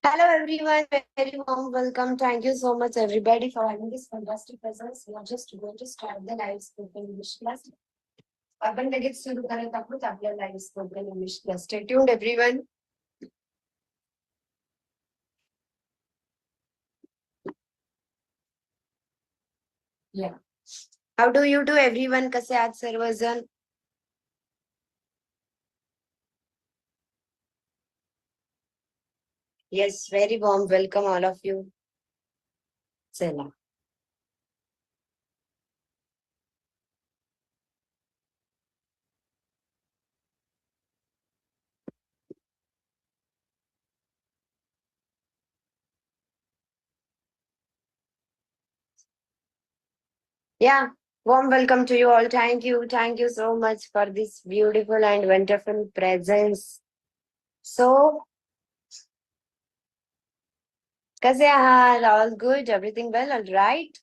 Hello everyone, very warm welcome. Thank you so much everybody for having this fantastic presence. We are just going to start the live spoken English class. आपण लगेच सुरू करत आहोत आपल्या live spoken English class. Stay tuned everyone. Yeah. How do you do everyone? कसे आहात सर्वजण? Yes, very warm welcome all of you. चला. Yeah, warm welcome to you all. Thank you so much for this beautiful and wonderful presence. So, कसे आहात? All good? Everything well? All right?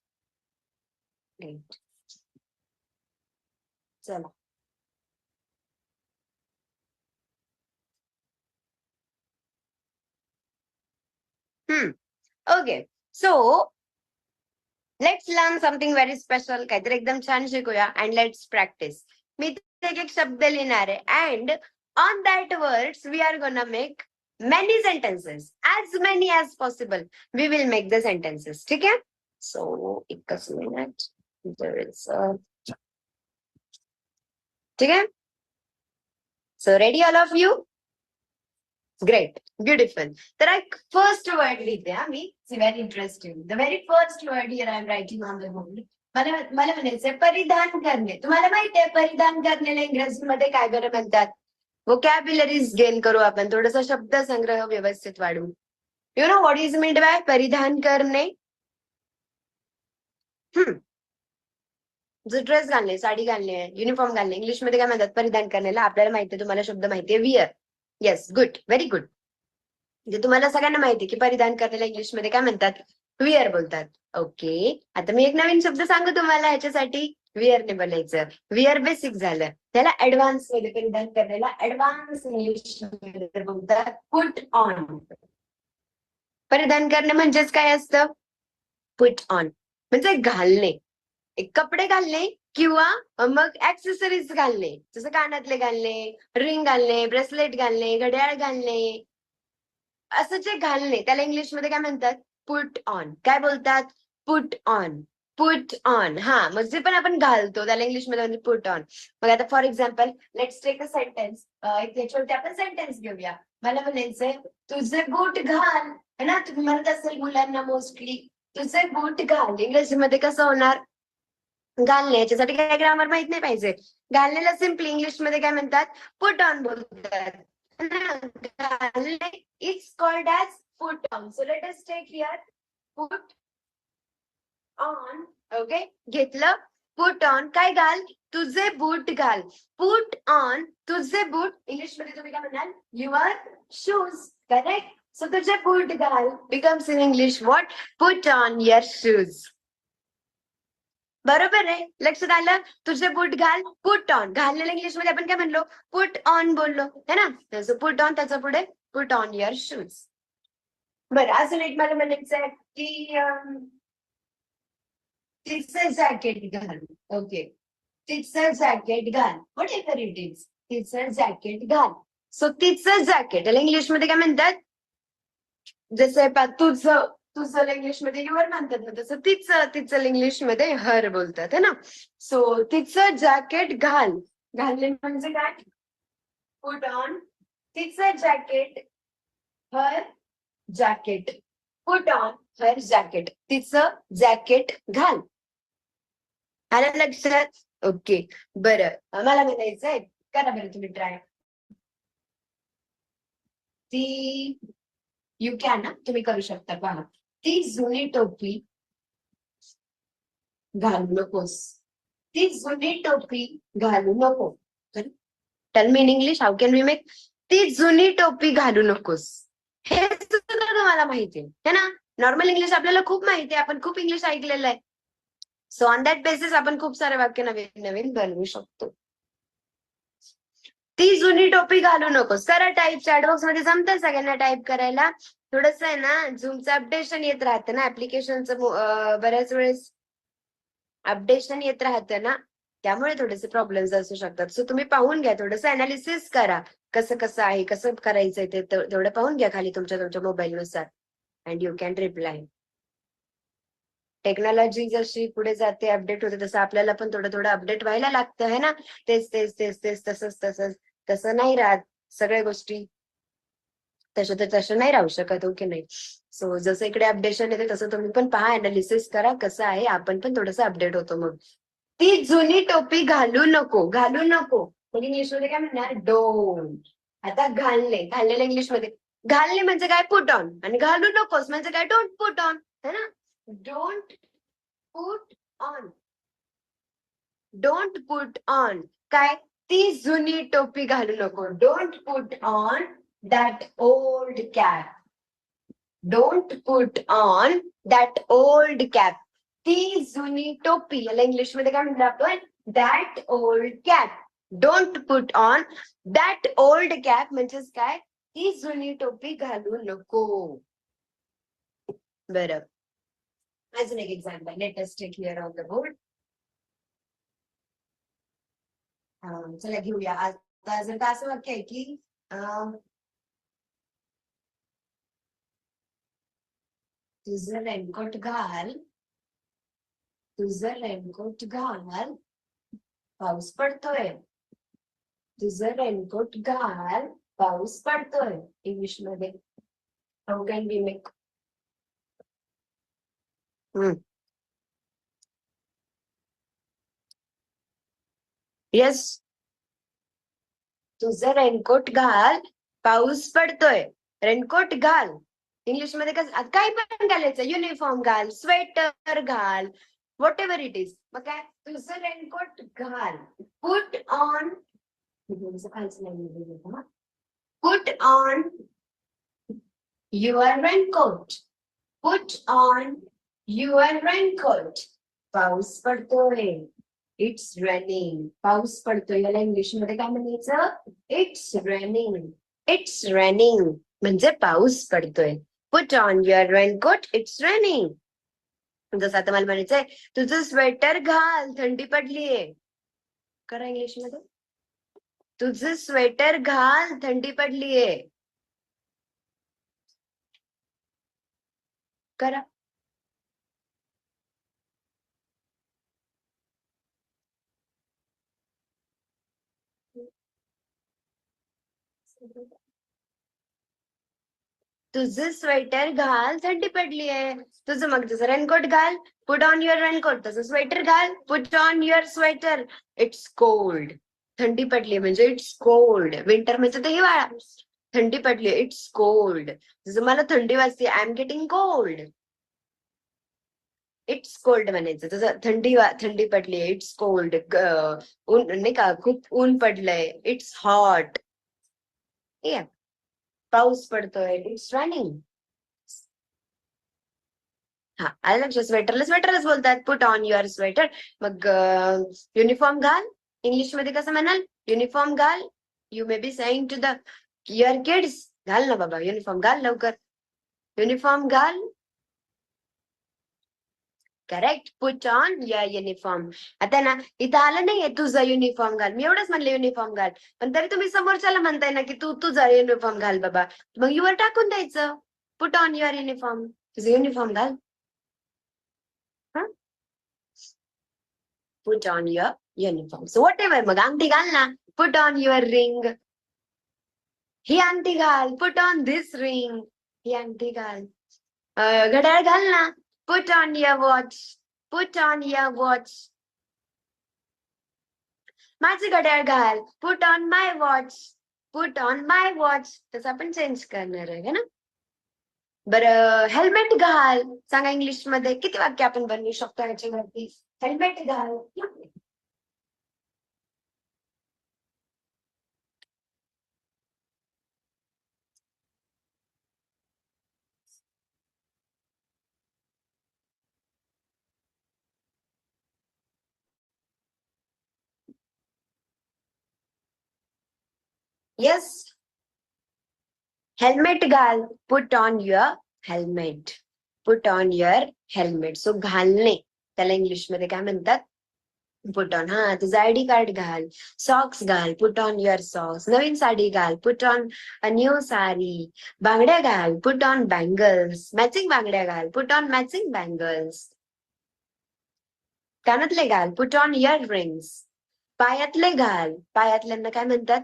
Great. चला. Okay. So let's learn something very special. काहीतरी एकदम छान शिकूया and let's practice. मी एक एक शब्द लिहिणार आहे and on that words we are gonna make many sentences. As many as possible. We will make the sentences. ठीक आहे? So एकच मिनिट. There is ठीक आहे? So ready all of you? Great, beautiful. तर एक first word लिहिते हा मी. It's very interesting. The very first word here I am writing on the board. मला म्हणायचंय परिधान करणे. तुम्हाला माहिती आहे परिधान करण्याला इंग्रजीमध्ये काय बरं म्हणतात? व्होकॅब्युलरीज गेन करू आपण. थोडासा शब्दसंग्रह व्यवस्थित वाढवू. You know what is meant by परिधान करणे? जो ड्रेस घालणे, साडी घालणे, युनिफॉर्म घालणे, इंग्लिशमध्ये काय म्हणतात परिधान करण्याला? आपल्याला माहितीये, तुम्हाला शब्द माहितीये, where. Yes, good, very good. म्हणजे तुम्हाला सगळ्यांना माहिती की परिधान करण्याला इंग्लिशमध्ये काय म्हणतात? विअर बोलतात. ओके, आता मी एक नवीन शब्द सांगू तुम्हाला ह्याच्यासाठी. विअरने बोलायचं. विअर बेसिक झालं. त्याला ऍडव्हान्स मध्ये परिधान करण्याला ऍडव्हान्स इंग्लिश मध्ये बोलतात पुट ऑन. परिधान करणे म्हणजेच काय असतं? पुट ऑन म्हणजे घालणे. एक कपडे घालणे किंवा मग ऍक्सेसरीज घालणे. जसं कानातले घालणे, रिंग घालणे, ब्रेसलेट घालणे, घड्याळ घालणे, असं जे घालणे त्याला इंग्लिशमध्ये काय म्हणतात? Put on. काय बोलतात? Put on. Put on. हा, मग जे पण आपण घालतो त्याला इंग्लिशमध्ये म्हणजे पुट ऑन. मग आता for example let's take a sentence. एक छोटे आपण सेंटेन्स घेऊया. मला म्हणायचंय तुझे बूट घाल. है ना, तुम्ही म्हणत असेल मुलांना मोस्टली तुझे बूट घाल. इंग्रजीमध्ये कसं होणार? घालणे. याच्यासाठी काय ग्रामर माहित नाही पाहिजे. घालण्याला सिम्पली इंग्लिशमध्ये काय म्हणतात? पुट ऑन बोलतात. घालणे it's called as put on. So let us take here put on. Okay, घेतलं. पुट ऑन काय घाल? तुझे बूट घाल. पुट ऑन तुझे बूट. इंग्लिशमध्ये तुम्ही काय म्हणाल? Your shoes. करेक्ट. सो तुझे बूट घाल becomes in English what? Put on your shoes. बरोबर आहे, लक्षात आलं? तुझे बूट घाल. Put on. घालण्याला इंग्लिशमध्ये आपण काय म्हणलो? पुट ऑन बोललो, है ना? त्याचं पुट ऑन, त्याच्या पुढे पुट ऑन युअर शूज. बरं, अजून एक मला म्हणायचं की तिचं जॅकेट घाल. ओके, तिचं जॅकेट घाल. व्हॉट एव्हर इट इज, तिचं जॅकेट घाल. सो तिचं जॅकेट त्याला इंग्लिशमध्ये काय म्हणतात? जसं तुझं, तुझं इंग्लिशमध्ये युअर म्हणतात ना, तसं तिचं इंग्लिशमध्ये हर बोलतात, है ना? सो तिचं जॅकेट घाल. घालणे म्हणजे काय? Put on. तिचं jacket, her jacket. Put on her jacket. तिचं जॅकेट घाल. आलं लक्षात? ओके, बरं. मला म्हणायचंय, करा बरं तुम्ही ट्राय. ती यू कॅन ना, तुम्ही करू शकता. पहा, ती जुनी टोपी घालू नकोस. ती जुनी टोपी घालू नको. Tell me in English, how can we make? ती जुनी टोपी घालू नकोस. हे सुद्धा तुम्हाला माहिती आहे ना? नॉर्मल इंग्लिश आपल्याला खूप माहिती आहे, आपण खूप इंग्लिश ऐकलेलं आहे. सो ऑन दॅट बेसिस आपण खूप सारे वाक्य नवीन नवीन बनवू शकतो. ती जुनी टोपी घालू नकोस. करा टाईप, चॅटबॉक्स मध्ये जमतंय सगळ्यांना टाईप करायला. थोडस आहे ना झूमचं अपडेशन येत राहतं ना ऍप्लिकेशनचं, बऱ्याच वेळेस अपडेशन येत राहतं ना, त्यामुळे थोडेसे प्रॉब्लेम्स असू शकतात. सो तुम्ही पाहून घ्या, थोडंसं अनालिसिस करा कसं कसं आहे, कसं करायचंय ते तेवढं पाहून घ्या खाली तुमच्या मोबाईलनुसार, and you can reply. Technology जशी पुढे जाते, अपडेट होते, तसं आपल्याला पण थोडं थोडं अपडेट व्हायला लागतं है ना. तेच तेच तेच तेच तसंच तसंच तसं नाही राहत सगळ्या गोष्टी. तसं नाही राहू शकत, ओके नाही. सो जसं इकडे अपडेशन येते तसं तुम्ही पण पहा, अनालिसिस करा कसं आहे, आपण पण थोडंसं अपडेट होतो मग. ती जुनी टोपी घालू नको, घालू नको. म्हणजे इंग्लिशमध्ये काय म्हणणार, डोंट. आता घाललेलं इंग्लिशमध्ये घालणे म्हणजे काय, पुट ऑन. आणि घालू नकोस म्हणजे काय, डोंट पुट ऑन, है ना. Don't put on, don't put on. काय, ती जुनी टोपी घालू नको. Don't put on that old cap. Don't put on that old cap. ती जुनी टोपी, याला इंग्लिशमध्ये काय म्हणतो आपण, that old cap. Don't put on that old cap म्हणजेच काय, ती जुनी टोपी घालू नको. बरं, अजून एक example, let us take here on the board. चला घेऊया. आता जर का असं वाक्य आहे की तुझं रेनकोट घाल, तुझं रेनकोट घाल, पाऊस पडतोय. तुझं रेनकोट घाल, पाऊस पडतोय. इंग्लिश मध्ये how can be make. Yes, तुझं रेनकोट घाल, पाऊस पडतोय. रेनकोट घाल, इंग्लिश मध्ये कसं काही पण घालायचं, युनिफॉर्म घाल, स्वेटर घाल, व्हॉट एव्हर इट इज. मग काय, तुझं रेनकोट घाल. Put on, put on your raincoat. Put on your raincoat. पाऊस पडतोय. It's raining. पाऊस पडतोय, याला इंग्लिश मध्ये काय म्हणायचं, इट्स रेनिंग. इट्स रेनिंग म्हणजे पाऊस पडतोय. Put on your raincoat, it's raining. जसं आता मला म्हणायचंय, तुझं स्वेटर घाल, थंडी पडलीये. करा इंग्लिश मध्ये, तुझं स्वेटर घाल, थंडी पडलीये. करा. तुझं स्वेटर घाल, थंडी पडलीये. तुझं मग जसं रेनकोट घाल, पुट ऑन युअर रेनकोट. तसं स्वेटर घाल, put on your sweater. It's cold. थंडी पडली म्हणजे इट्स कोल्ड. विंटर म्हणजे ते हिवाळा. थंडी पडली, इट्स कोल्ड. जसं मला थंडी वाजते, I am getting cold. It's cold म्हणायचं. तसं थंडी पडली, इट्स कोल्ड. ऊन नाही का, खूप ऊन पडलंय, इट्स हॉट. पाऊस पडतोय, इट्स रनिंग. हा, आलं लक्ष. स्वेटरच बोलतात, पुट ऑन युअर स्वेटर. मग युनिफॉर्म घाल, इंग्लिश मध्ये कसं म्हणाल, युनिफॉर्म घाल. You may be saying to the your kids, घाल ना बाबा युनिफॉर्म, घाल लवकर. युनिफॉर्म घाल. Correct, put on your uniform. आता ना इथं आलं नाहीये तुझा युनिफॉर्म घाल, मी एवढंच म्हणलं युनिफॉर्म घाल. पण तरी तुम्ही समोरच्याला म्हणताय ना की तू तुझा युनिफॉर्म घाल बाबा, मग युअर टाकून द्यायचं. पुट ऑन युअर युनिफॉर्म, तुझं युनिफॉर्म घाल. Put on your uniform. So whatever, मग अंगठी घाल ना. Put on your ring. ही अंगठी घाल. Put on this ring. ही अंगठी घाल. घड्याळ घाल ना. Put on your watch. Put on your watch. माझी घड्याळ घाल. Put on my watch. Put on my watch. तसं आपण चेंज करणार आहे ना. बरं, हेल्मेट घाल. सांगा इंग्लिश मध्ये किती वाक्य आपण बनवू शकतो ह्याच्यावरती. हेल्मेट घाल. येस. हेल्मेट घाल. Put on your helmet. Put on your helmet. So घालणे त्याला इंग्लिशमध्ये काय म्हणतात? Put on. हा, तुझं आयडी कार्ड घाल. सॉक्स घाल. Put on your socks. नवीन साडी घाल. Put on a new sari. बांगड्या घाल. Put on bangles. मॅचिंग बांगड्या घाल. Put on matching bangles. कानातले घाल. Put on earrings. पायातले घाल. पायातल्यांना काय म्हणतात?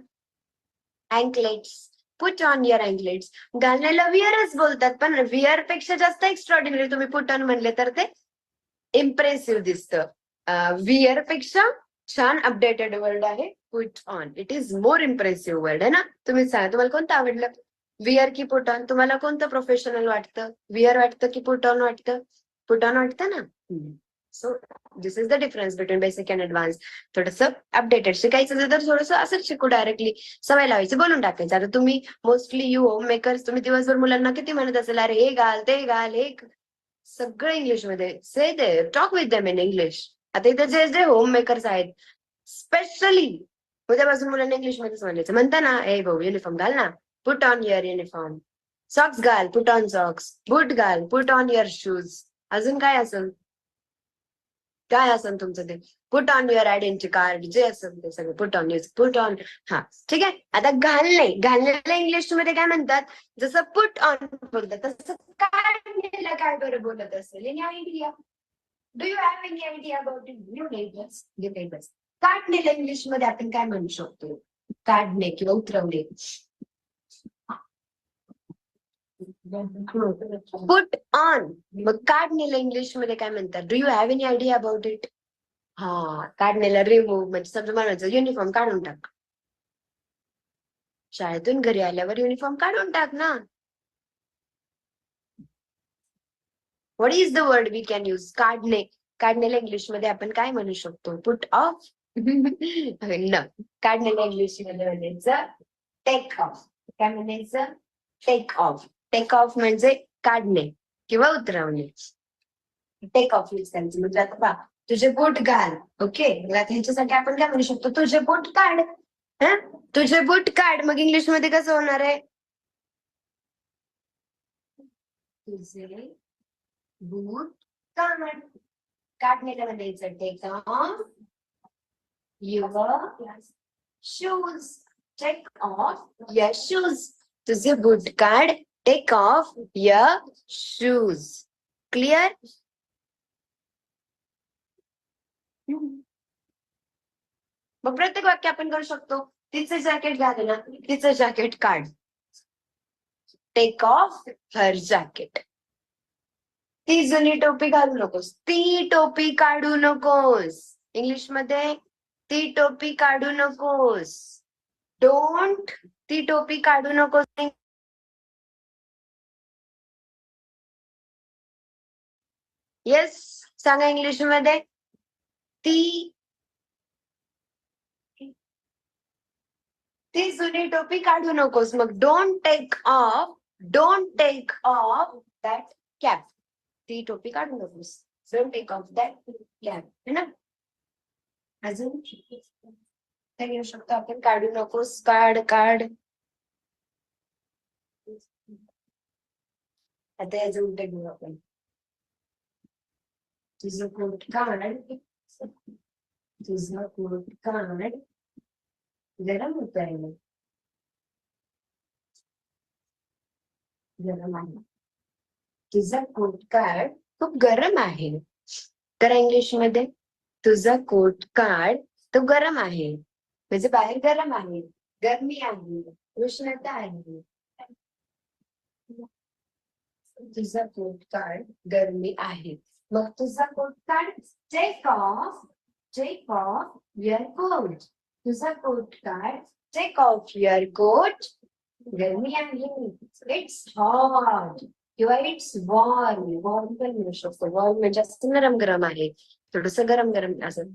अँकलेट्स. Put on your अँकलेट्स. घालण्याला विअरच बोलतात, पण विअर पेक्षा जास्त एक्स्ट्रॉर्डिनरी तुम्ही पुट ऑन म्हणले तर ते इम्प्रेसिव्ह दिसतं. विअर पेक्षा छान अपडेटेड वर्ड आहे put on. It is more impressive word आहे ना. तुम्ही सांगा तुम्हाला कोणतं आवडलं, विअर की पुट ऑन? तुम्हाला कोणतं प्रोफेशनल वाटतं? विअर वाटतं की पुट ऑन वाटतं? पुट ऑन वाटतं ना. So this is the difference between basic and advance. थोडंसं अपडेटेड शिकायचं असेल तर थोडंसं असंच शिकू, डायरेक्टली सवय लावायची, बोलून टाकायचं. आता तुम्ही मोस्टली यू होम मेकर्स, तुम्ही दिवसभर मुलांना किती म्हणत असेल, अरे हे घाल ते घाल, हे सगळं इंग्लिश मध्ये. Say they talk with them in English. आता इथे जे जे होम मेकर्स आहेत, स्पेशली उद्यापासून मुलांना इंग्लिश मध्येच म्हणायचं. म्हणता ना, ए भाऊ युनिफॉर्म घाल ना, put on your uniform. Socks घाल, पुट ऑन सॉक्स. बूट घाल, पुट ऑन युअर शूज. अजून काय असेल, काय असेल तुमचं ते, put on your identity card, जे असेल ते सगळं put on your, put on. हा, ठीक आहे. आता घालणे, घालण्याला इंग्लिश मध्ये काय म्हणतात? जसं पुट ऑन बोलतात तसं काढण्याला काय बरं बोलत असेल? Any idea? Do you have any idea about it? You neighbours, you neighbours. काढण्याला इंग्लिश मध्ये आपण काय म्हणू शकतो? काढणे किंवा उतरवणे. Put on. मग काढण्याला इंग्लिश मध्ये काय म्हणतात? Do you have any idea about it? हा, काढण्याला रिमूव्ह, म्हणजे समजा म्हणायचं युनिफॉर्म काढून टाक. शाळेतून घरी आल्यावर युनिफॉर्म काढून टाक ना. What is the word we can use? काढणे. काढण्याला इंग्लिश मध्ये आपण काय म्हणू शकतो? Put off. न, काढण्याला इंग्लिश मध्ये म्हणायचं टेक ऑफ. काय म्हणायचं? Take off. टेक ऑफ म्हणजे काढणे किंवा उतरवणे. टेक ऑफ यूज करायचं. म्हणजे आता पहा, तुझे बूट घाल. ओके, ह्याच्यासाठी आपण काय म्हणू शकतो? तुझे बूट काढ. हा, तुझे बूट काढ. मग इंग्लिश मध्ये कसं होणार आहे? तुझे बूट काढ. काढण्याला म्हणायचं take off your shoes. Take off your shoes. तुझे बूट काढ. Take off your shoes. Clear? मग प्रत्येक वाक्य आपण करू शकतो. तिचं जॅकेट घाल ना, तिचं जॅकेट काढ. Take off her jacket. ती जुनी टोपी घालू नकोस. ती टोपी काढू नकोस. इंग्लिश मध्ये ती टोपी काढू नकोस. डोंट. ती टोपी काढू नकोस. येस, सांगा इंग्लिश मध्ये. ती ती जुनी टोपी काढू नकोस. मग don't take off. Don't take off that cap. ती टोपी काढू नकोस. Don't take off that cap. है ना. अजून काय घेऊ शकतो आपण? काढू नकोस. काढ, काढ. आता याचं उलट घेऊ आपण. तुझं कोट काढ. तुझं कोट काढ. गरम होत आहे. गरम आहे. तुझा कोट काढ, खूप गरम आहे. तर इंग्लिश मध्ये तुझा कोट काढ, तो गरम आहे. म्हणजे बाहेर गरम आहे, गरमी आहे, उष्णता आहे. तुझा कोट काढ, गरमी आहे. मग तुझा कोट काढ. Take off your coat. तुझा कोट काढ. Take off your coat. गरमी आहे. इट्स हॉट किंवा इट्स वॉर्म. वॉर्म पण म्हणू शकतो. वॉर्म म्हणजे असं नरम गरम आहे, थोडस गरम गरम असं.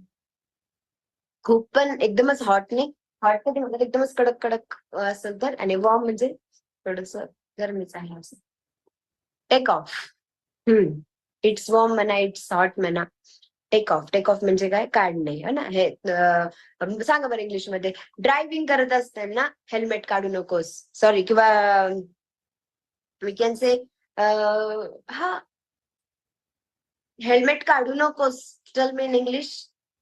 खूप पण एकदमच हॉट नाही. हॉट कधी म्हणतात एकदमच कडक कडक असेल तर. आणि वॉर्म म्हणजे थोडस गरमीच आहे असं. Take off. इट्स वॉर्म म्हणा, इट्स हॉट म्हणा. टेक ऑफ म्हणजे काय? काढणे, है ना? हे सांगा बरं इंग्लिशमध्ये. ड्रायव्हिंग करत असताना हेल्मेट काढू नकोस, सॉरी, किंवा वी कॅन से हा, हेल्मेट काढू नकोस. Tail me in English,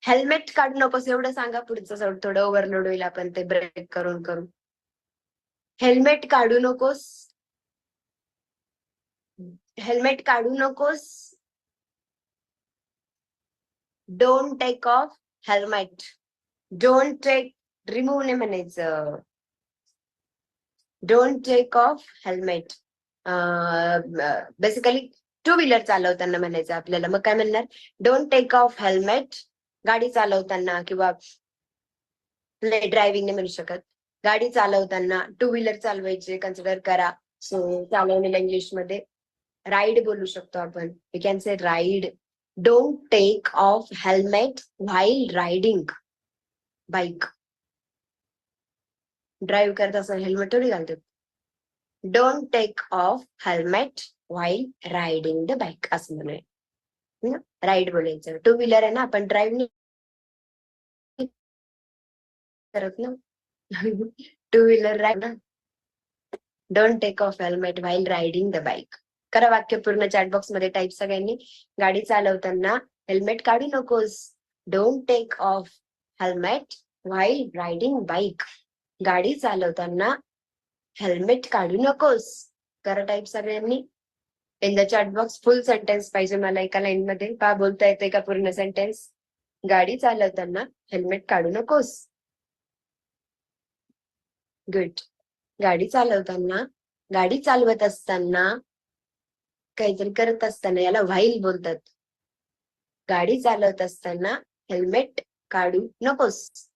helmet काढू नकोस एवढं सांगा. पुढचं थोडं ओव्हरलोड होईल, आपण ते ब्रेक करून करू. हेल्मेट काढू नकोस, हेल्मेट काढू नकोस. Don't take off helmet. Don't take, remove नाही म्हणायचं. Don't take off helmet. Basically two wheeler चालवताना म्हणायचं आपल्याला. मग काय म्हणणार? Don't take off helmet. गाडी चालवताना किंवा ड्रायव्हिंग नाही म्हणू शकत. गाडी चालवताना, टू व्हीलर चालवायचे कन्सिडर करा. सो चालवलेल्या इंग्लिशमध्ये राईड बोलू शकतो आपण. We can say ride. Don't take off helmet while riding bike. Drive करत असं हेल्मेट थोडी घालतो. Don't take off helmet while riding the bike असं म्हणूया. राईड बोलायचं. टू व्हीलर आहे ना, आपण ड्राईव्ह नाही करत ना. टू व्हीलर राईड ना. Don't take off helmet while riding the bike. करा वाक्य पूर्ण चॅटबॉक्स मध्ये टाईप सगळ्यांनी. गाडी चालवताना हेल्मेट काढू नकोस. Don't take off helmet while riding bike. गाडी चालवताना हेल्मेट काढू नकोस. करा टाईप सगळ्यांनी in the chatbox. Full sentence पाहिजे मला एका लाईन मध्ये. का बोलता येते का पूर्ण सेंटेन्स? गाडी चालवताना हेल्मेट काढू नकोस. गुड. गाडी चालवताना, गाडी चालवत असताना, काहीतरी करत असताना, याला व्हाईल बोलतात. गाडी चालवत असताना हेल्मेट काढू नकोस.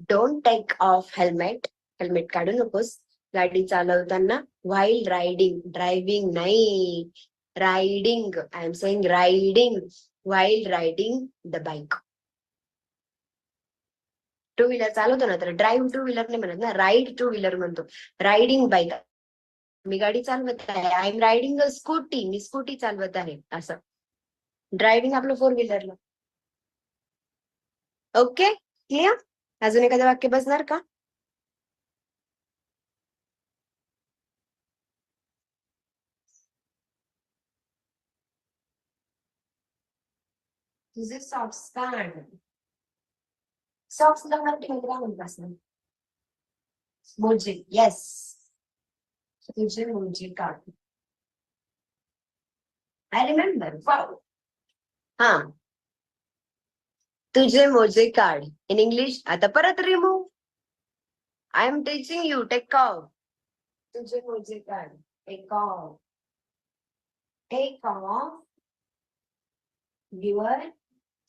Don't take off helmet, helmet काढू नकोस गाडी चालवताना. व्हाईल रायडिंग, ड्रायव्हिंग नाही, riding. I am saying riding. While riding the bike. Two wheeler चालवतो ना, तर ड्राईव्ह टू व्हीलर नाही म्हणत ना, राईड टू व्हीलर म्हणतो. रायडिंग बाईक, मी गाडी चालवत आहे. I am riding a scooty, मी स्कूटी चालवत आहे असं. ड्रायव्हिंग आपलं फोर व्हीलरला. Okay, clear? अजून एखादं वाक्य बसणार का? तुझे सॉक्स काढ. सॉक्सला मराठीमध्ये काय म्हणत असणार? मोजे. येस, तुझे मोजे काढ. I remember. वाव. हा, तुझे मोजे काढ. In English. आता परत remove. I am teaching you. Take off. तुझे मोजे काढ. Take off. Take off your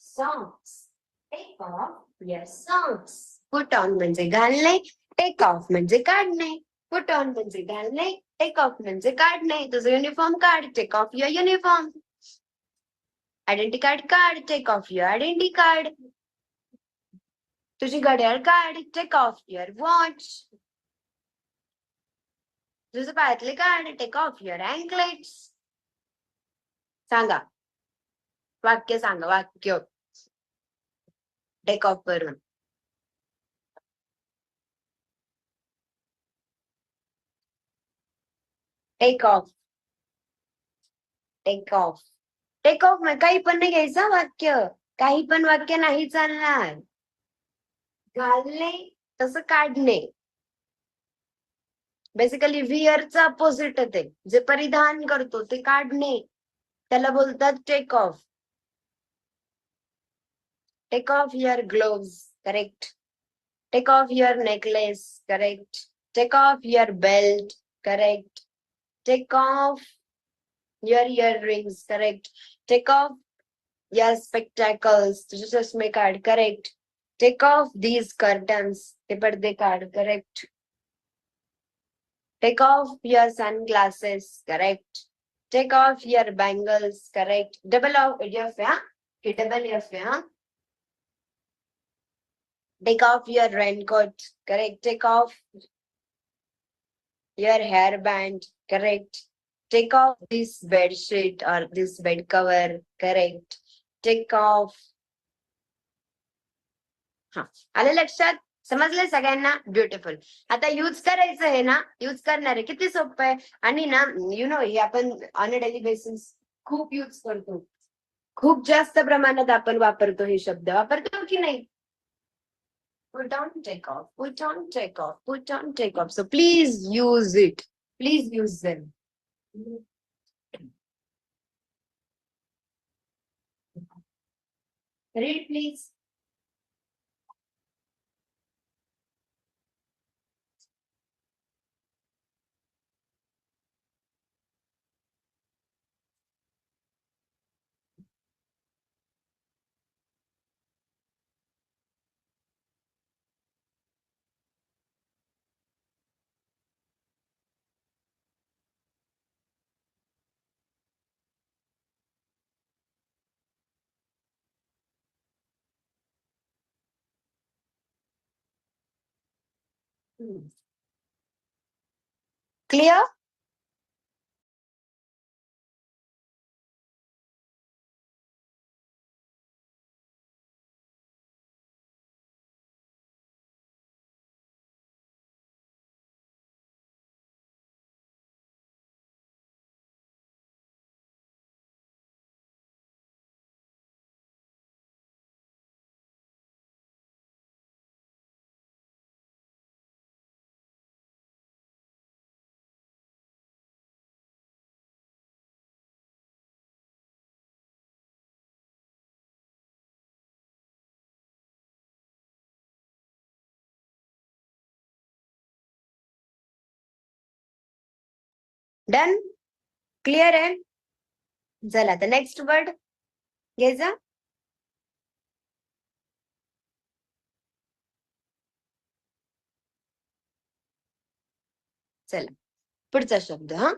socks. Take off your socks. Put on म्हणजे घालणे. टेक ऑफ म्हणजे काढणे. पुट ऑन म्हणजे घालणे. टेक ऑफ म्हणजे काढणे. तुझं युनिफॉर्म काढ. Take off your uniform. Identity card काढ. Take off your identity card. तुझी घड्याळ काढ. Take off your watch. तुझं पायातले काढ. Take off your anklets. सांगा वाक्य, सांगा वाक्य टेक ऑफ वरून. Take off. Take off. Take off काही पण नाही घ्यायचं वाक्य. काही पण वाक्य नाही चालणार. घालणे तसं काढणे. बेसिकली विअरचं अपोजिट ते, जे परिधान करतो ते काढणे, त्याला बोलतात take off. Take off your gloves. Correct. Take off your necklace. Correct. Take off your belt. Correct. Take off your earrings. Correct. Take off your spectacles. तुझे चष्मे काढ. Correct. Take off these curtains. ते पडदे काढ. Correct. Take off your sunglasses. Correct. Take off your bangles. Correct. Double off F, yeah? Okay, double F, yeah? Take off your raincoat. Correct. Take off your hairband. Correct. Take off this bed sheet or this bed cover. Correct. Take off हा, आलं लक्षात? समजलंय सगळ्यांना? Beautiful. आता use करायचं आहे ना, use करणार आहे, किती सोपं आहे. आणि ना हे आपण ऑन अ डेली बेसिस खूप यूज करतो, खूप जास्त प्रमाणात आपण वापरतो. हे शब्द वापरतो की नाही? Put on, take off, put on, take off, put on, take off. So please use it. Please use them. Read, please. Clear? Done? Clear आहे? चला आता नेक्स्ट वर्ड घ्यायचा. चला पुढचा शब्द. हा,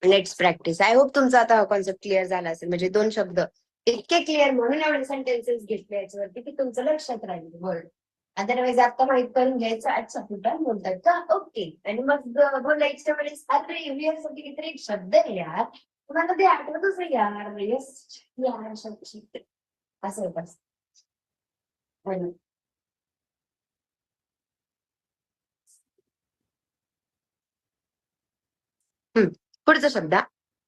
लेट्स प्रॅक्टिस. आय होप तुमचा आता कॉन्सेप्ट क्लिअर झाला असेल. म्हणजे 2 शब्द इतके क्लिअर म्हणून एवढे सेंटेन्सेस घेतले याच्यावरती की तुमचं लक्षात राहील वर्ड. अदरवाईज आता माहित करून घ्यायचं, अच्छा कुठं बोलतात का, ओके, आणि मग बोलायच्या वेळेस अरे यासाठी किती एक शब्द आहे यार, तुम्हाला ते आठवतच नाही यार. येस यार शब्द असं होत असतं. पुढचा शब्द.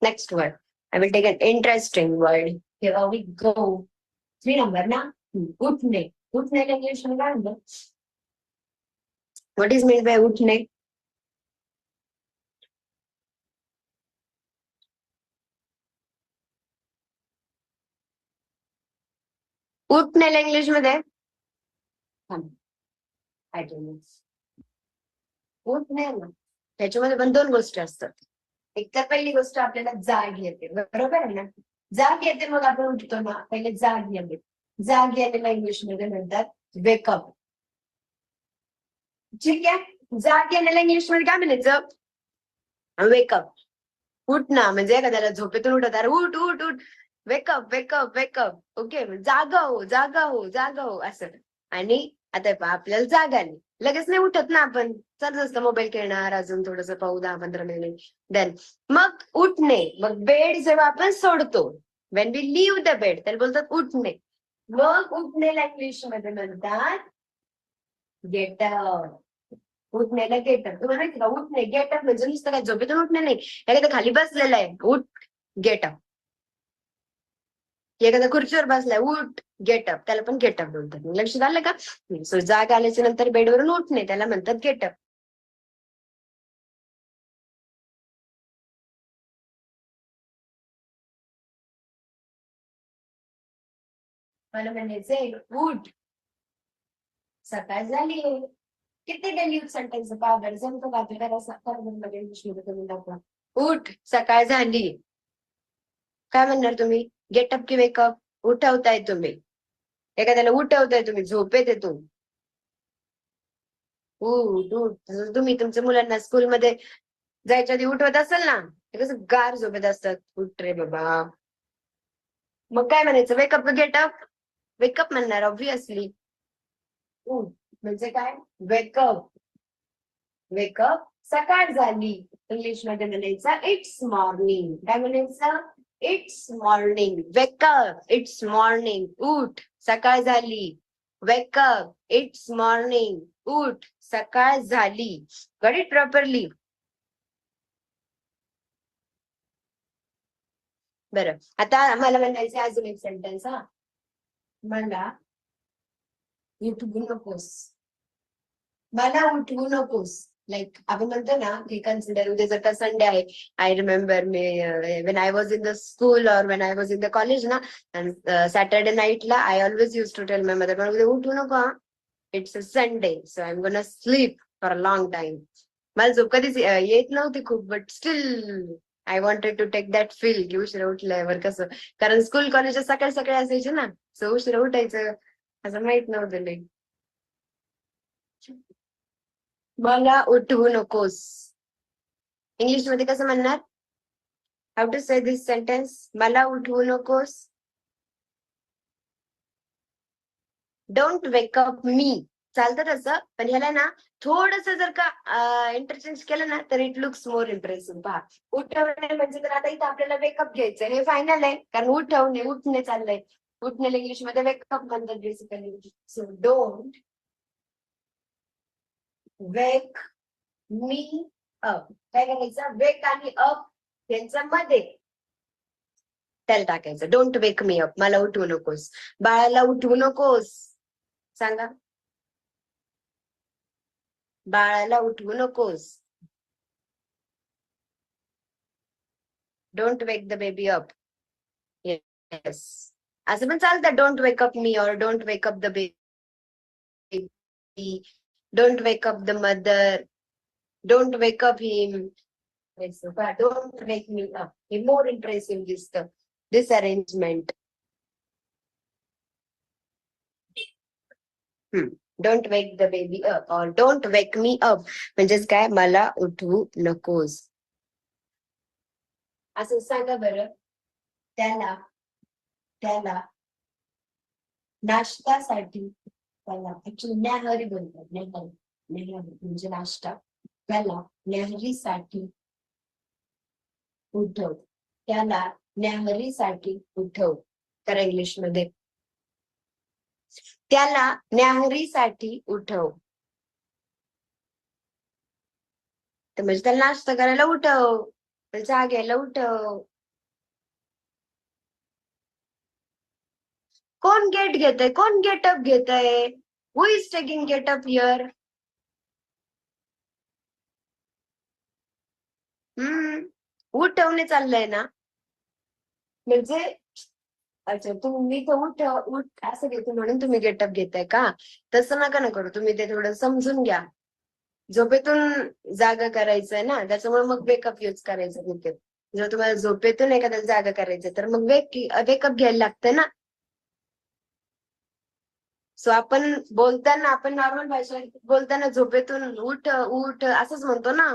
Next word. I will take an interesting word. Here we go. 3 number ना. उठणे. उठण्याला इंग्लिश मध्ये काय म्हणतात? व्हॉट इज मीन बाय उठणे? उठण्याला इंग्लिश मध्ये उठणे ना, त्याच्यामध्ये पण 2 गोष्टी असतात. एक तर पहिली गोष्ट आपल्याला जाग येते, बरोबर आहे ना. जाग येते मग आपण उठतो ना. पहिले जाग येते. जाग यायला इंग्लिश मध्ये म्हणतात वेकअप. ठीक आहे. जाग यायला इंग्लिश मध्ये काय म्हणायचं? वेकअप. उठ ना, म्हणजे एखाद्याला झोपेतून उठत, अरे उठ उठ उठ, वेकअप वेकअप वेकअप. ओके, जागा हो जागा हो जागा हो असं. आणि आता आपल्याला जाग आली, लगेच नाही उठत ना आपण. चालत असतं मोबाईल खेळणार, अजून थोडस पाहू, 10-15 मिनिट. देन मग उठणे. मग बेड जेव्हा आपण सोडतो, when we leave the bed, त्याला बोलतात उठणे. मग उठणेला इंग्लिश मध्ये म्हणतात गेटअप. उठण्याला गेटअप. तुम्हाला माहिती का, उठणे गेटअप म्हणजे नुसतं काय झोपेतून उठणे नाही. एखादा खाली बसलेला आहे, उठ गेटअप. एखादा खुर्चीवर बसलाय, उठ गेटअप, त्याला पण गेटअप बोलतात. लक्षात आलं का? सो जाग आल्याच्या नंतर बेडवरून उठणे, त्याला म्हणतात गेटअप. मला म्हणायचंय उठ, सकाळ झाली. किती डेली सेंटेन्स पावडर जमतो का आपल्याला इंग्लिश मध्ये करून दाखवा. उठ, सकाळ झाली. काय म्हणणार तुम्ही? गेटअप की वेकअप? उठवताय तुम्ही एखाद्याला, उठवताय तुम्ही झोपेत येतो. उठ उठ. तुम्ही तुमच्या मुलांना स्कूलमध्ये जायच्या आधी उठवत असेल ना, ते कसं गार झोपेत असतात. उठ रे बाबा. मग काय म्हणायचं? Wake up getup? वेकअप म्हणणार ऑब्विसली. उठ म्हणजे काय? वेकअप. वेकअप, सकाळ झाली. इंग्लिश मध्ये म्हणायचं इट्स मॉर्निंग. काय म्हणायचं? It's morning. Wake up, it's morning. उठ, सकाळ झाली. वेकअप, इट्स मॉर्निंग, उठ, सकाळ झाली. Got it properly? बरं, आता मला म्हणायचं अजून एक सेंटेन्स. हा, मला उठवू नकोस. मला उठवू नकोस. लाईक आपण म्हणतो ना की कन्सिडर, उद्या जर का संडे आहे. I remember me when I was in the school और when I was in the college ना, सॅटर्डे नाईटला I always use to tell my mother, मला उद्या उठवू नको, it's a Sunday so I am gonna sleep for a long time. मला झोप कधीच येत नव्हती खूप, but still I wanted to take that feel की उशिरा उठल्यावर कसं, कारण स्कूल कॉलेज सकाळी सकाळी असायचे ना, सो उशिरा उठायचं असं माहित नव्हतं लई. मला उठवू नकोस. इंग्लिश मध्ये कसं म्हणणार? How to say this sentence? मला उठवू नकोस. Don't wake up me. चालतं तसं, पण ह्याला ना थोडस जर का इंटरचेंज केलं ना तर इट लुक्स मोर इम्प्रेसिव्ह. पहा, उठवणे म्हणजे तर आता इथं आपल्याला वेकअप घ्यायचं, हे फायनल आहे, कारण उठवणे उठणे चाललंय. उठण्याला इंग्लिश मध्ये वेकअप म्हणतात basically. So don't wake me up. काय करायचं? वेक आणि अप यांच्या मध्ये त्याला टाकायचं. Don't wake me up. मला उठवू नकोस. बाळाला उठवू नकोस. सांगा, बाळाला उठवू नकोस. Don't wake the baby up. Yes, असं पण चालतं. डोंट वेक अप मी और don't wake up the baby. Don't wake up the mother. Don't wake up him. Don't wake me up. हे मोर इम्प्रेसिव्ह दिसतं. This arrangement. Don't wake the baby up और don't wake me up म्हणजेच काय? मला उठवू नकोस. असं सांगा बरं. त्याला त्याला नाश्त्यासाठी, त्याला ऍक्च्युली न्याहरी बोलतात. न्याहरी, न्याहरी म्हणजे नाश्ता. त्याला न्याहरीसाठी उठव. त्याला न्याहरीसाठी उठव. तर इंग्लिश मध्ये त्याला न्याहरीसाठी उठव. तर म्हणजे त्याला नाश्ता करायला उठव, त्याला जाग्याला उठव. कोण गेट घेतय? कोण गेटअप घेतय? Who is taking get up here? उठवणे चाललंय ना, म्हणजे अच्छा तुम्ही तर उठ असं घेतो म्हणून तुम्ही गेटअप घेताय का? तसं नका ना करू. तुम्ही ते थोडं समजून घ्या. झोपेतून जागा करायचंय ना, त्याच्यामुळे मग वेकअप यूज करायचं तिथे. जर तुम्हाला झोपेतून एखाद्याला जागा करायचं तर मग वेकअप घ्यायला लागतं ना. सो आपण बोलताना, आपण नॉर्मल भाषेत बोलताना झोपेतून उठ उठ असंच म्हणतो ना.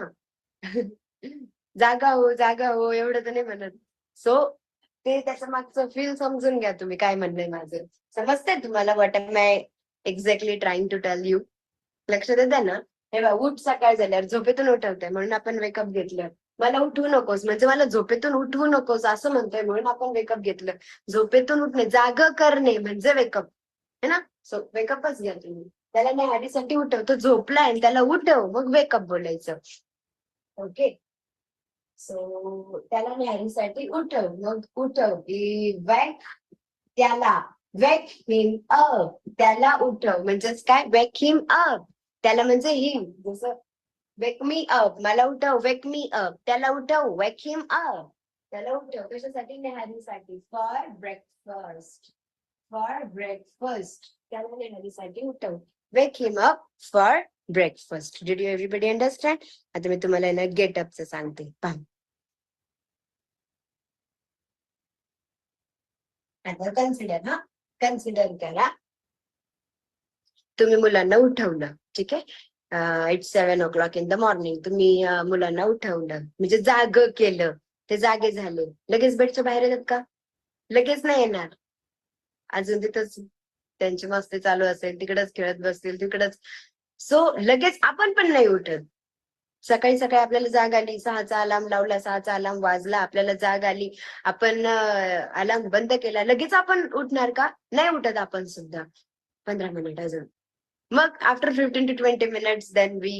जागा हो एवढं तर नाही म्हणत. सो ते त्याच्या मागचं फील समजून घ्या तुम्ही, काय म्हणणंय माझं. समजतंय तुम्हाला what am I exactly trying to tell you? लक्षात येतं ना? हे बघा, उठ सकाळ झाल्यावर झोपेतून उठवतंय म्हणून आपण वेकअप घेतलं. मला उठवू नकोस म्हणजे मला झोपेतून उठवू नकोस असं म्हणतोय म्हणून आपण वेकअप घेतलं. झोपेतून उठणे, जाग करणे म्हणजे वेकअप है ना. सो वेकअपच घ्या तुम्ही. त्याला न्याहारीसाठी उठव. तो झोपलाय आणि त्याला उठव, मग वेकअप बोलायचं. ओके. सो त्याला न्याहारीसाठी उठव, मग उठव वॅक. त्याला वेक हिम अप. त्याला उठव म्हणजेच काय? वेक हिम अप. त्याला म्हणजे हिम. जसं वेक मी अप, मला उठव. वेक मी अप, त्याला उठव. Wake him up. त्याला उठव कशासाठी? न्याहारीसाठी. For breakfast. For breakfast. त्याला न्याहारीसाठी उठव. Wake him up for breakfast. Did you everybody understand? आता मी तुम्हाला ना गेटअपचं सांगते. पहा, आता कन्सिडर. हा, कन्सिडर करा. तुम्ही मुलांना उठवलं, ठीक आहे. It's 7 o'clock in the morning. तुम्ही मुलांना उठवलं म्हणजे जाग केलं. ते जागे झाले. लगेच बेडच्या बाहेर येतात का? लगेच नाही येणार. अजून तिथंच त्यांची मस्ती चालू असेल, तिकडच खेळत बसतील, तिकडच. सो लगेच आपण पण नाही उठत. सकाळी सकाळी आपल्याला जाग आली, 6चा अलार्म लावला, 6चा अलार्म वाजला, आपल्याला जाग आली, आपण अलार्म बंद केला, लगेच आपण उठणार का? नाही उठत आपण सुद्धा. 15 मिनिट अजून. मग after 15 to 20 minutes then we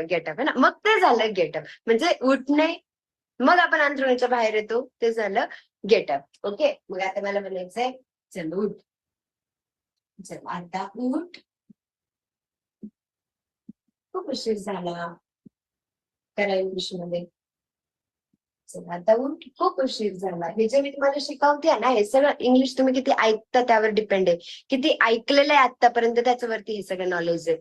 get up, है ना. मग ते झालं गेटअप, म्हणजे उठणे. मग आपण अंथरुणाच्या बाहेर येतो, ते झालं गेटअप. ओके, मग आता मला म्हणायचंय, चल उठ, चल आता उठ, खूप उशीर झाला करा इंग्लिशमध्ये. चल आता उठ, खूप उशीर झाला. हे जे मी तुम्हाला शिकवते ना, हे सगळं इंग्लिश तुम्ही किती ऐकता त्यावर डिपेंड आहे. किती ऐकलेलं आहे आतापर्यंत त्याच्यावरती हे सगळं नॉलेज आहे.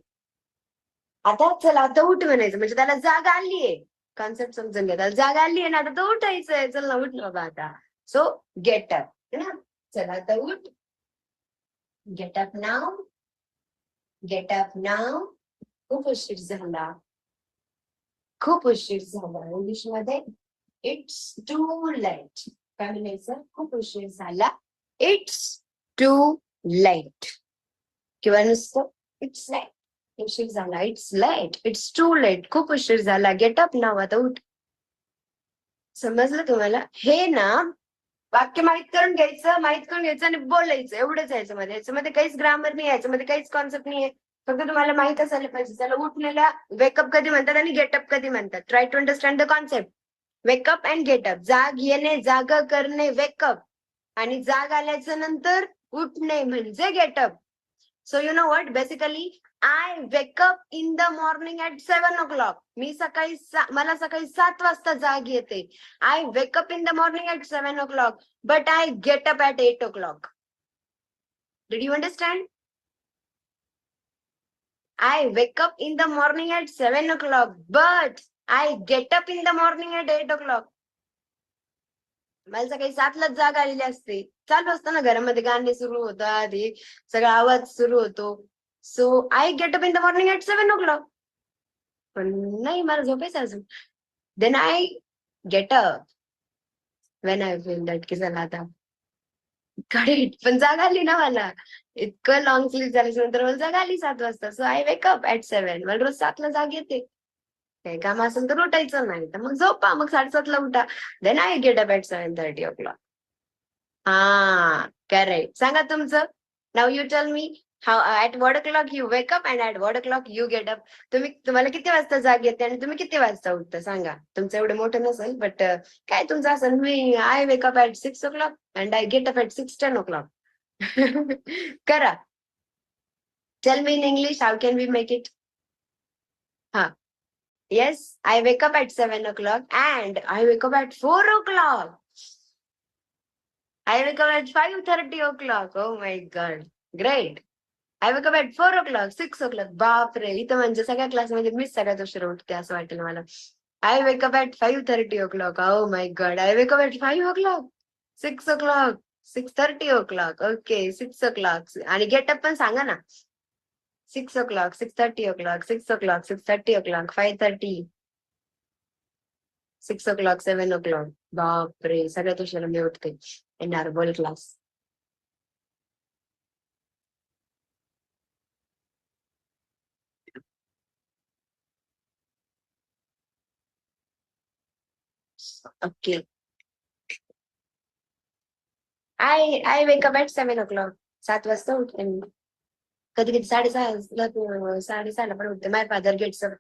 आता चल आता उठ म्हणायचं, म्हणजे त्याला जाग आलीये. कॉन्सेप्ट समजून घ्या, त्याला जाग आलीये ना, आता तो उठायचंय. चल ना उठ ना बाबा आता. सो गेट अप, है ना. चल आता उठ, गेट अप नाव, गेट अप नाव. खूप उशीर झाला, खूप उशीर झाला. इंग्लिश मध्ये इट्स टू लेट. काय म्हणायचं, खूप उशीर झाला, इट्स टू लेट. किंवा नुसतं इट्स लेट, उशीर झाला, it's late, it's too late, खूप उशीर झाला, गेट अप नाव, आता उठ. समजलं तुम्हाला. हे ना वाक्य माहित करून घ्यायचं आणि बोलायचं, एवढंच आहे याच्यामध्ये. याच्यामध्ये काहीच ग्रामर नाही, याच्यामध्ये काहीच कॉन्सेप्ट नाहीये. फक्त तुम्हाला माहित असायला पाहिजे त्याला उठलेला वेकअप कधी म्हणतात आणि गेटअप कधी म्हणतात. Try to understand the concept. Wake up and get up, जाग येणे, जाग करणे वेकअप, आणि जाग आल्याच्या नंतर उठणे म्हणजे getup. So you know what, basically I wake up in the morning at 7 o'clock. मला सकाळी 7 वाजता जाग येते. I wake up in the morning at 7 o'clock, but I get up at 8 o'clock. Did you understand? I wake up in the morning at 7 o'clock, but I get up in the morning at 8 o'clock. मला सकाळी 7लाच जाग आलेली असते. चालू असतं ना घरामध्ये, गाणे सुरू होतात, हे सगळा आवाज सुरू होतो. So I get up in the morning at 7 o'clock. पण नाही, मला झोपायचं अजून. Then I get up when I feel that की चला आता करेक्ट. पण जाग आली ना मला, इतकं लॉंग स्लीप झाल्याच्या नंतर मला जाग आली 7 वाजता. So I wake up at 7. मला रोज 7ला जाग येते. काही काम असेल तर उठायचं, नाही तर मग झोपा, मग 7:30ला उठा. Then I get up at 7:30 o'clock. हा करेक्ट. सांगा तुमचं. नाव you tell me, how at what o'clock you wake up and at what o'clock you get up. तुम्हाला किती वाजता जाग येते आणि तुम्ही किती वाजता उठता सांगा. तुमचं एवढं मोठं नसेल, बट काय तुमचं असेल, मी I wake up at 6 o'clock and I get up at 6:10 o'clock. करा. Tell me in English, how can we make it. हा. Yes, I wake up at 7 o'clock and I wake up at 4 o'clock. I wake up at 5:30 o'clock. Oh my God. Great. I wake up at 4 o'clock, 6 o'clock. बापरे, इथं म्हणजे सगळ्या क्लासमध्ये मीच सगळ्यात उशिरा उठते असं वाटेल मला. I wake up at 5:30 o'clock. Oh my God. I wake up at 5 o'clock, 6 o'clock, 6:30 o'clock. Okay, 6 o'clock. आणि गेटअप पण सांगा ना. 6 o'clock, 6:30 o'clock, 6 o'clock, 6:30 o'clock, 5:30, 6 o'clock, 7 o'clock. बापरे, सगळ्यात उशिरा मी उठते. येणार बोल class. Okay. I wake up at 7 o'clock. 7 वाजता उठते मी. कधी कधी 6:30 पण उठते. My father gets up,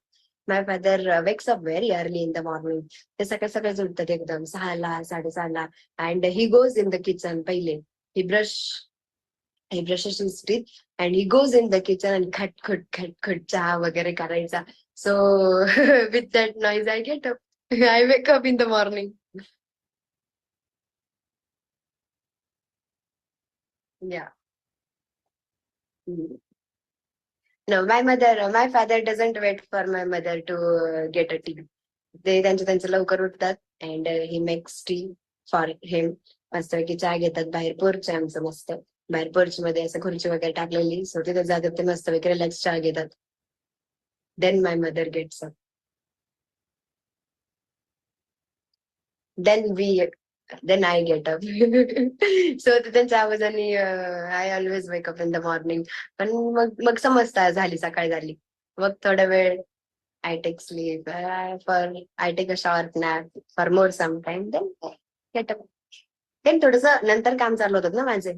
my father wakes up very early in the morning. ते सकाळ सकाळीच उठतात एकदम 6ला 6:30ला. And he goes in the kitchen. पहिले he brushes his teeth and he goes in the kitchen आणि खटखट चहा वगैरे करायचा. So with that noise I get up. I wake up in the morning. Yeah. No, my father doesn't wait for my mother to get a tea. ते त्यांचं लवकर उठतात and he makes tea for him. मस्तपैकी चहा घेतात. बाहेर porch आहे आमचं मस्त. बाहेर पोर्च मध्ये असं खुर्ची वगैरे टाकलेली, सो तिथे जातात ते मस्तपैकी रिलॅक्स चहा घेतात. Then my mother gets up. Then we then I get up. सो ते त्यांच्या आवाजाने I always wake up in the morning. पण मग समजता झाली, सकाळ झाली. मग थोडा वेळ I take sleep I take a short nap for more some time, then get up. Then थोडस नंतर काम चालू होतात ना माझे.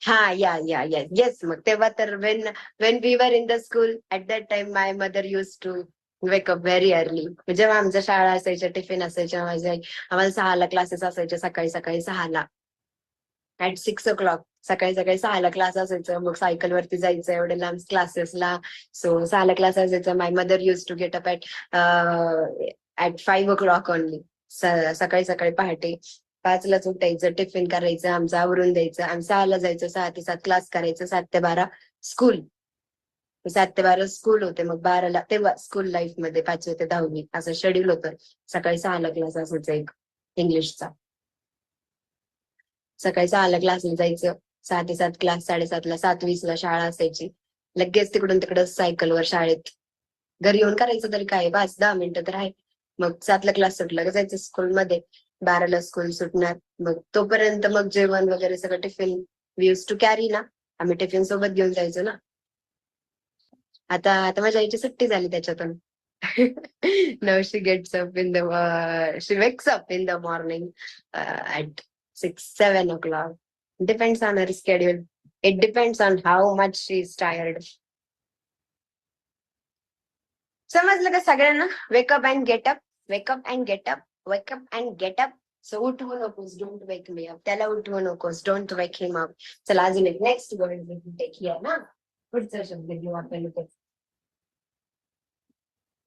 हा येस मग तेव्हा तर when we were in the school at that time my mother use to wake up very early. जेव्हा आमच्या शाळा असायच्या टिफिन असायच्या माझ्या आम्हाला 6ला क्लासेस असायचे सकाळी सकाळी 6ला ऍट 6 o'clock. सकाळी सकाळी 6ला क्लास असायचं मग सायकल वरती जायचं एवढे लांब क्लासेसला. सो 6ला क्लास असायचं my mother use to get up at 5 o'clock only. सकाळी सकाळी पहाटे 5लाच उठायचं टिफिन करायचं आमचं आवरून द्यायचं आम्ही 6ला जायचं 6 ते 7 क्लास करायचं 7 ते 12 स्कूल. 7 ते 12 स्कूल होते मग 12ला तेव्हा स्कूल लाईफ मध्ये 5वी ते 10वी असं शेड्यूल होतं. सकाळी 6ला क्लास असायचा एक इंग्लिशचा. सकाळी 6ला क्लासला जायचं 6 ते 7 क्लास 7:30ला 7:20ला शाळा असायची. लगेच तिकडून तिकडं सायकलवर शाळेत. घरी येऊन करायचं तरी काय 5-10 मिनिटं तर आहे. मग 7ला क्लास सुटला की जायचं स्कूलमध्ये. 12ला स्कूल सुटणार मग तोपर्यंत मग जेवण वगैरे सगळं tiffin we use to carry ना. आम्ही टिफिन सोबत घेऊन जायचो ना. आता आता माझ्या आईची सुट्टी झाली त्याच्यातून. Now she gets up in the she wakes up in the morning at 6-7 o'clock. Depends on her schedule. It depends on how much she is tired. समजलं का सगळ्यांना? Wake up and get up, wake up and get up, wake up and get up. So उठवू नकोस, don't wake me up. त्याला उठवू नकोस, don't wake him up. चला अजून एक नेक्स्ट वर्ड टेक हिअर ना. पुढचा शब्द घेऊ आपण इथे.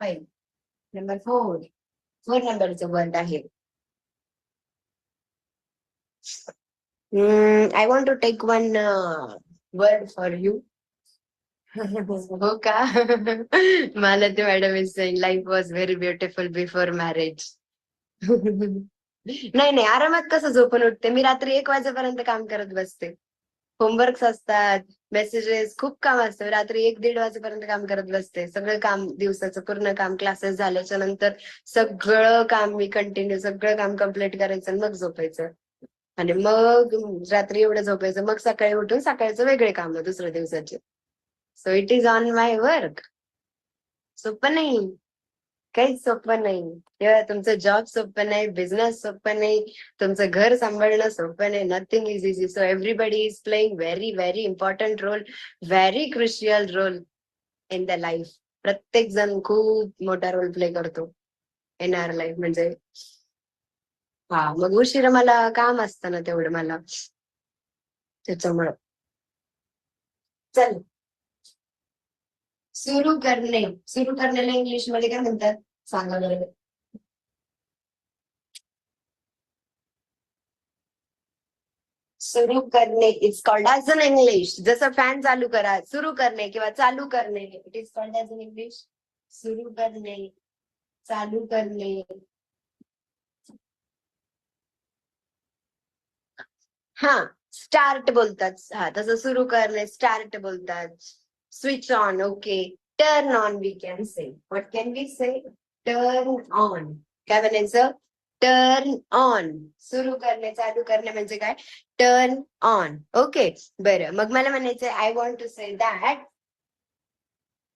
5 नंबर 4 नंबरचं वर्ड आहे. I want to take one word for you. हो का? मला ते madam is saying life was very beautiful before marriage. नाही नाही आरामात कसं झोपून उठते मी रात्री 1 वाजेपर्यंत काम करत बसते. होमवर्क्स असतात मेसेजेस खूप काम असतं रात्री 1-1:30 वाजेपर्यंत काम करत बसते. सगळं काम दिवसाचं पूर्ण काम क्लासेस झाल्याच्या नंतर सगळं काम मी कंटिन्यू सगळं काम कम्प्लीट करायचं आणि मग झोपायचं. आणि मग रात्री एवढं झोपायचं मग सकाळी उठून सकाळचं वेगळे काम दुसऱ्या दिवसाचे. So it is on my work. सोपं नाही काहीच सोपं नाही. तेव्हा तुमचं जॉब सोपं नाही बिझनेस सोपं नाही तुमचं घर सांभाळणं सोपं नाही. Nothing is easy. So everybody is playing very very important role very crucial role in the life. प्रत्येक जण खूप मोठा रोल प्ले करतो इन आवर लाईफ. म्हणजे हा मग उशिरा मला काम असतं ना तेवढं मला त्याच्यामुळं. चल सुरू करण्याला इंग्लिश मध्ये काय म्हणतात सांगा बरं. सुरू करणे is called as in English. जसं फॅन चालू करा सुरू करणे किंवा चालू करणे it is called as in English. सुरू करणे चालू करणे. हा स्टार्ट बोलतात. हा तसं सुरू करणे स्टार्ट बोलतात. Switch on okay. Turn on we can say. What can we say? Turn on. काय म्हणायचं? Turn on. सुरू करणे चालू करणे म्हणजे काय? Turn on. ओके बरं मग मला म्हणायचं I want to say that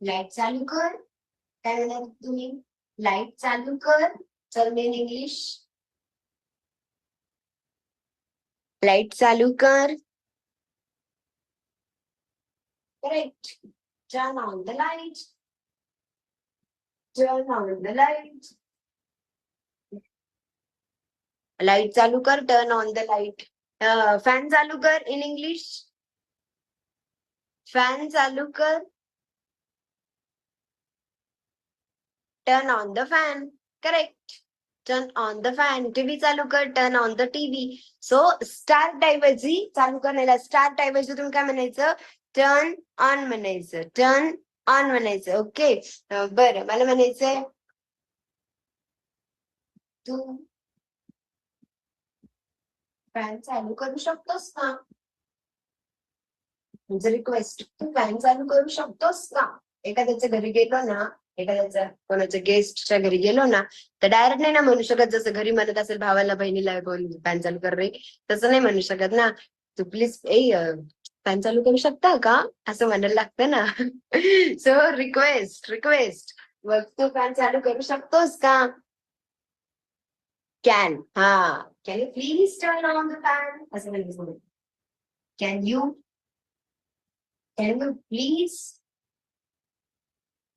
light चालू कर. काय म्हणाल तुम्ही? लाईट चालू कर. चल इन इंग्लिश लाईट चालू कर. Correct. Turn on the light. Turn on the light. Light चालू कर. Turn on the light. Fan चालू कर इन इंग्लिश. फॅन चालू कर. Turn on the fan. Correct. Turn on the fan. TV चालू कर. Turn on the TV. So start ऐवजी चालू करण्याला स्टार्ट ऐवजी तुम्ही काय म्हणायचं? टर्न ऑन म्हणायचं. टर्न ऑन म्हणायचं. ओके बरं मला म्हणायचंय तू फॅन चालू करू शकतोस का? म्हणजे रिक्वेस्ट तू फॅन चालू करू शकतोस का? एखाद्याच्या घरी गेलो ना एखाद्याच्या कोणाच्या गेस्टच्या घरी गेलो ना तर डायरेक्ट नाही ना म्हणू शकत जसं घरी म्हणत असेल भावाला बहिणीला बोल फॅन चालू कर रे. तसं नाही म्हणू शकत ना. तू प्लीज फॅन चालू करू शकता का असं म्हणायला लागतं ना. So request request. मग तू फॅन चालू करू शकतोस का? कॅन. हा can you please turn on the fan असं म्हणायचं. Can you Can you please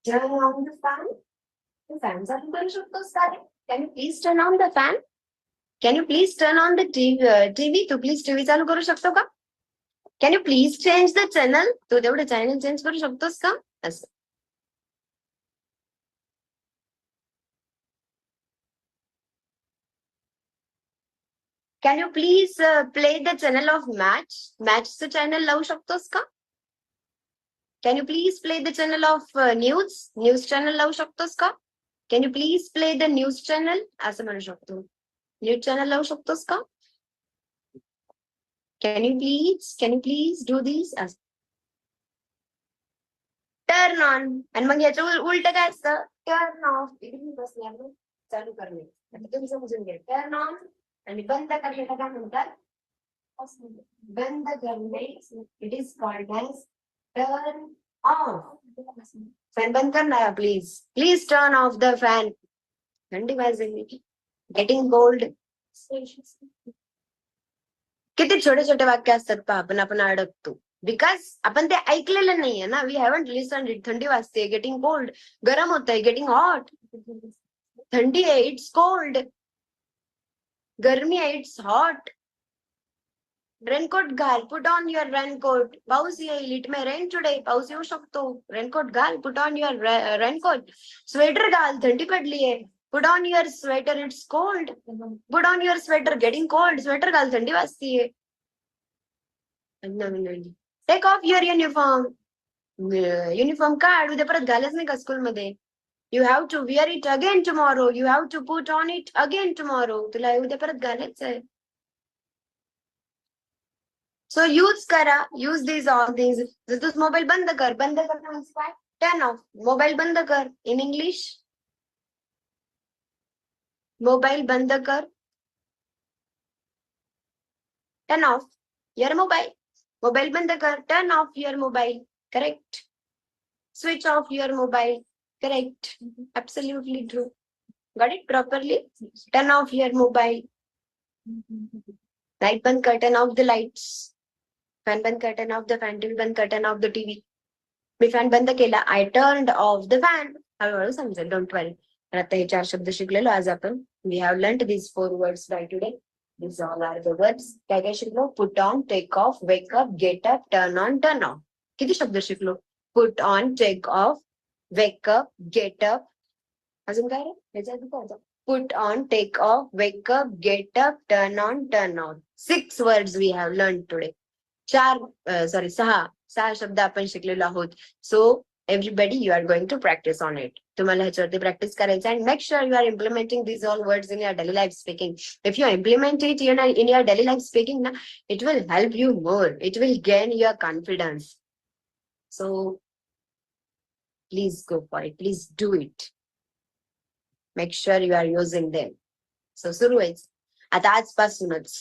turn on the fan? Fan चालू करू शकतोस का रे? Can you please turn on the fan? Can you please turn on the TV? तू please TV चालू करू शकतो का? Can you please change the channel? तू तेवढं चॅनल चेंज करू शकतोस का? असं. Can you please play the channel of match? मॅचचं चॅनल लावू शकतोस का? Can you please play the channel of news? News channel लावू शकतोस का? Can you please play the news channel? असं म्हणू शकतो. न्यूज चॅनल लावू शकतोस का? Can you please do this? Turn on. आणि मग याच्या उलट काय असतं? Turn off. बसल्यावर चालू करणे. आता तुम्ही समजून घ्या. टर्न ऑन आणि बंद करण्याला काय म्हणतात? बंद करणे. It is called as turn off. Fan बंद करणार please. Please turn off the fan. थंडी वाजली. Getting cold. किती छोटे छोटे वाक्य असतात पहा, आपण अडकतो. बिकॉज आपण ते ऐकलेलं नाहीये ना. We haven't listen it. थंडी वाजते, गेटिंग कोल्ड. गरम होतंय, गेटिंग हॉट. थंडी आहे, इट्स कोल्ड. गरमी आहे, इट्स हॉट. रेनकोट घाल, पुट ऑन युअर रेनकोट. पाऊस येईल, इट मे रेन टुडे. पाऊस येऊ शकतो. रेनकोट घाल, put on your raincoat. Sweater घाल, थंडी पडलीये. Put on your sweater, it's cold. Put on your sweater, getting cold. Sweater घाल, थंडी वाजतीये. Take off your uniform. Uniform काढ, उद्या परत घालच नाही का स्कूलमध्ये. You have to wear it again tomorrow. You have to put on it again tomorrow. तुला उद्या परत घालायचं आहे. सो यूज करा. Use this all things. जर तू मोबाईल बंद कर. बंद करणं म्हणजे काय? Turn off. मोबाईल बंद कर. इन इंग्लिश मोबाईल बंद कर. Turn off your mobile. Mobile बंद कर. Turn off your mobile. Correct. Switch off your mobile. Correct. Absolutely true. Got it properly? Turn off your mobile. Light band kar, turn off the lights. Fan band kar, turn off the fan. TV band kar, turn off the TV. Me fan बंद केला. I turned off the fan. हळूहळू समजेल. Don't worry. तर आता हे 4 शब्द शिकलेलो आज आपण. We have learned these 4 words by today. These all are the words. काय काय शिकलो? Put on, take off, wake up, get up, turn on, turn off. किती शब्द शिकलो? Put on, take off, wake up, get up. अजून काय रे? याच्या आधी काय होतं? Put on, take off, wake up, get up, turn on, turn off. 6 words we have learned today. 6 शब्द आपण शिकलेलो आहोत. So everybody you are going to practice on it. तुम्हाला ह्याच्यावरती प्रॅक्टिस करायचं and make sure you are implementing these all words in your daily life speaking. If you implement it in your daily life speaking ना, it will help you more. It will gain your confidence. So please go for it. Please do it. Make sure you are using them. So सुरू आहे आता आजपासूनच.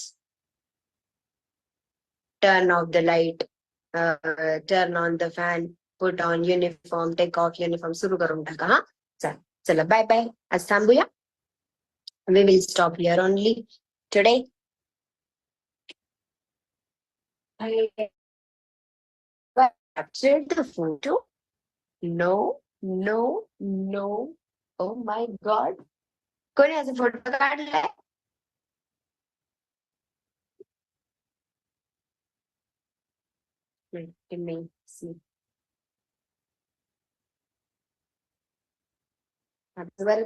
Turn off the light. Turn on the fan. Put on uniform. Take off uniform. सुरू करून टाका हा. चला bye bye. आज थांबूया. We will stop here only today. I captured the photo. No, no, no. Oh my God. कोणी असं photo काढलाय? Let me see. आता बरं